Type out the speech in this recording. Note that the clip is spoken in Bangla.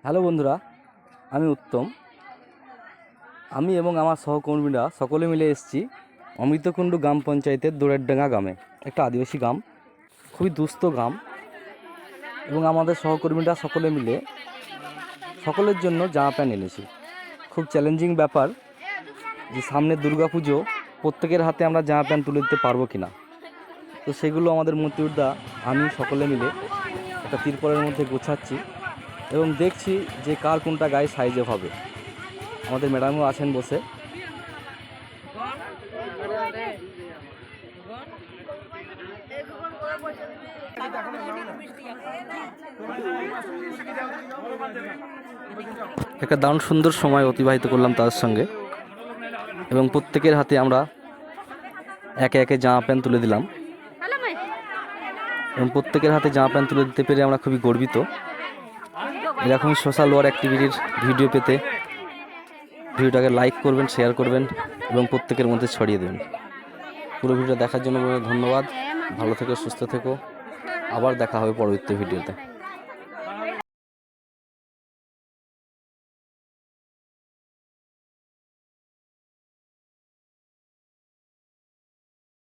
হ্যালো বন্ধুরা, আমি উত্তম। আমি এবং আমার সহকর্মীরা সকলে মিলে এসেছি অমৃতকুণ্ডু গ্রাম পঞ্চায়েতের দোড়েরডাঙ্গা গ্রামে। একটা আদিবাসী গ্রাম, খুবই দুস্থ গ্রাম। এবং আমাদের সহকর্মীরা সকলে মিলে সকলের জন্য জামা প্যান্ট এনেছি। খুব চ্যালেঞ্জিং ব্যাপার যে সামনে দুর্গাপুজো, প্রত্যেকের হাতে আমরা জামা প্যান্ট তুলে দিতে পারবো কিনা। তো সেগুলো আমাদের মন্ত্রীরা, আমি সকলে মিলে একটা তিরপলের মধ্যে গোছাচ্ছি এবং দেখছি যে কার কোনটা গায়ে সাইজে হবে। আমাদের ম্যাডামও আছেন বসে। একটা দারুণ সুন্দর সময় অতিবাহিত করলাম তাদের সঙ্গে এবং প্রত্যেকের হাতে আমরা একে একে জামা প্যান্ট তুলে দিলাম এবং প্রত্যেকের হাতে জামা প্যান্ট তুলে দিতে পেরে আমরা খুবই গর্বিত। এরকমই সোশ্যাল ওয়ার অ্যাক্টিভিটির ভিডিও পেতে ভিডিওটাকে লাইক করবেন, শেয়ার করবেন এবং প্রত্যেকের মধ্যে ছড়িয়ে দেবেন। পুরো ভিডিওটা দেখার জন্য ধন্যবাদ। ভালো থেকো, সুস্থ থেকো। আবার দেখা হবে পরবর্তী ভিডিওতে।